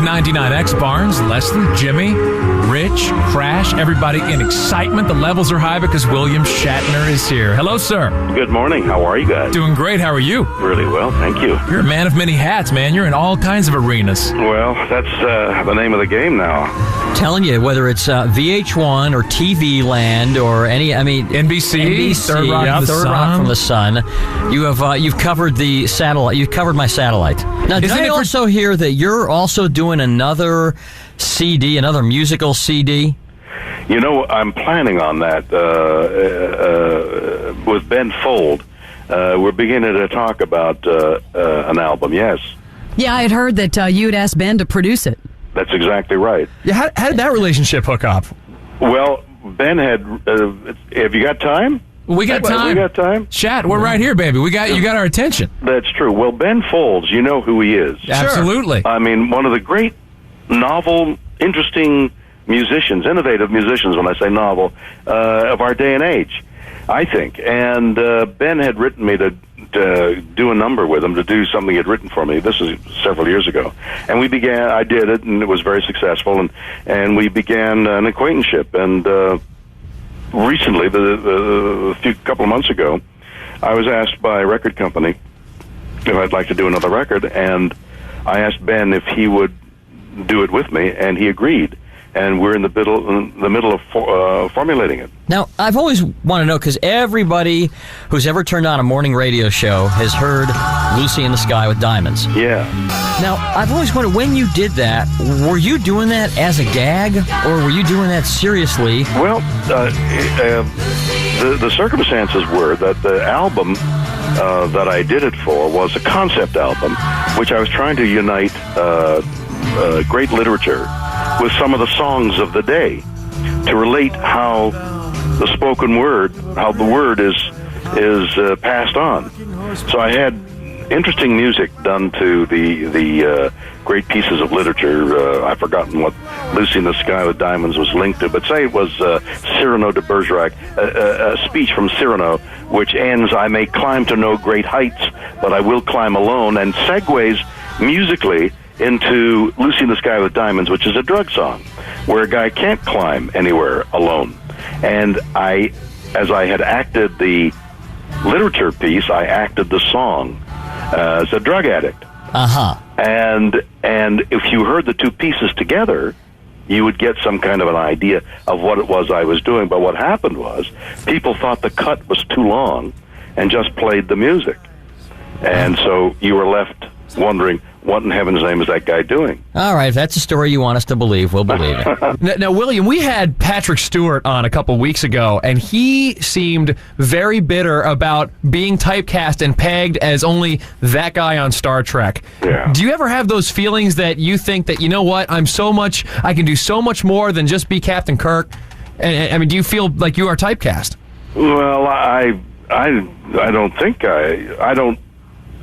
99X, Barnes, Leslie, Jimmy, Rich, Crash, everybody in excitement. The levels are high because William Shatner is here. Hello, sir. Good morning. How are you guys? Doing great. How are you? Really well, thank you. You're a man of many hats, man. You're in all kinds of arenas. Well, that's the name of the game now. Telling you, whether it's VH1 or TV Land or NBC, Third Rock from the Sun, you've covered the satellite. You've covered my satellite. Now, did I also hear that you're also doing another CD, another musical CD? You know, I'm planning on that with Ben Fold. We're beginning to talk about an album, yes. Yeah, I had heard that you had asked Ben to produce it. That's exactly right. Yeah, how did that relationship hook up? Well, Ben had... have you got time? We got time. We got time? Chat, we're right here, baby. You got our attention. That's true. Well, Ben Folds, you know who he is. Absolutely. I mean, one of the great novel, interesting musicians, innovative musicians, when I say novel, of our day and age, I think. And Ben had written me to do a number with him, to do something he had written for me. This is several years ago. And I did it, and it was very successful, and we began an acquaintanceship. And recently, a couple of months ago, I was asked by a record company if I'd like to do another record, and I asked Ben if he would do it with me, and he agreed. And we're in the middle of formulating it. Now, I've always wanted to know, because everybody who's ever turned on a morning radio show has heard Lucy in the Sky with Diamonds. Yeah. Now, I've always wondered, when you did that, were you doing that as a gag, or were you doing that seriously? Well, the circumstances were that the album that I did it for was a concept album, which I was trying to unite great literature with some of the songs of the day to relate how the spoken word, how the word is passed on. So I had interesting music done to the great pieces of literature. I've forgotten what Lucy in the Sky with Diamonds was linked to, but say it was Cyrano de Bergerac, a speech from Cyrano, which ends, "I may climb to no great heights, but I will climb alone," and segues musically into Lucy in the Sky with Diamonds, which is a drug song, where a guy can't climb anywhere alone. And as I had acted the literature piece, I acted the song as a drug addict. Uh-huh. And if you heard the two pieces together, you would get some kind of an idea of what it was I was doing. But what happened was, people thought the cut was too long and just played the music. And so you were left wondering, what in heaven's name is that guy doing? All right, if that's a story you want us to believe, we'll believe it. Now, William, we had Patrick Stewart on a couple weeks ago, and he seemed very bitter about being typecast and pegged as only that guy on Star Trek. Yeah. Do you ever have those feelings that you think that, you know what, I can do so much more than just be Captain Kirk? And I mean, do you feel like you are typecast? Well, I don't think I don't.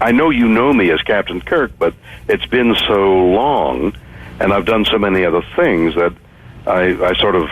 I know you know me as Captain Kirk, but it's been so long, and I've done so many other things that I sort of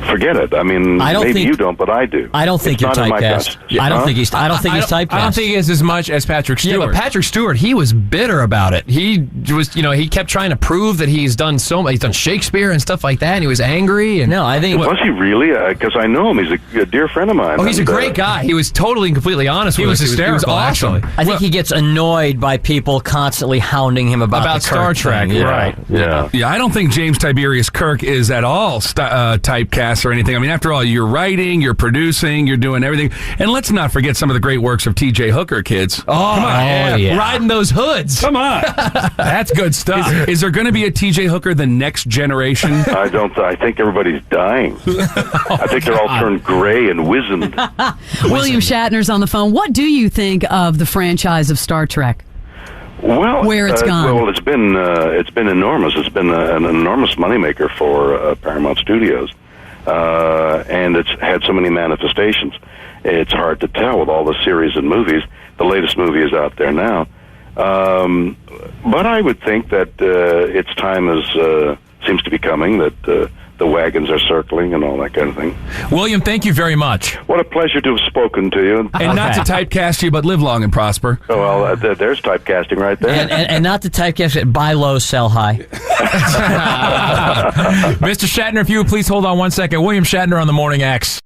forget it. I mean, maybe you don't, but I do. I don't think you're typecast. I don't think he's typecast. I don't think he is as much as Patrick Stewart. Yeah, but Patrick Stewart, he was bitter about it. He was, he kept trying to prove that he's done so much. He's done Shakespeare and stuff like that, and he was angry. And no, I think was he really? Because I know him. He's a dear friend of mine. Oh, he's a great guy. He was totally and completely honest with us. He was awesome. I think he gets annoyed by people constantly hounding him about Star Trek. Thing. Right. Yeah. Yeah, I don't think James Tiberius Kirk is at all typecast or anything. I mean, after all, you're writing, you're producing, you're doing everything. And let's not forget some of the great works of T.J. Hooker, kids. Oh, come on. Yeah. Riding those hoods. Come on. That's good stuff. Is there going to be a T.J. Hooker the next generation? I don't. I think everybody's dying. I think they're all turned gray and wizened. William Shatner's on the phone. What do you think of the franchise of Star Trek? Well, where it's gone? Well, it's been enormous. It's been an enormous moneymaker for Paramount Studios. And it's had so many manifestations. It's hard to tell with all the series and movies. The latest movie is out there now. But I would think that its time seems to be coming, that the wagons are circling and all that kind of thing. William, thank you very much. What a pleasure to have spoken to you. And not to typecast you, but live long and prosper. Oh, well, there's typecasting right there. And not to typecast it, buy low, sell high. Mr. Shatner, if you would please hold on 1 second. William Shatner on the Morning X.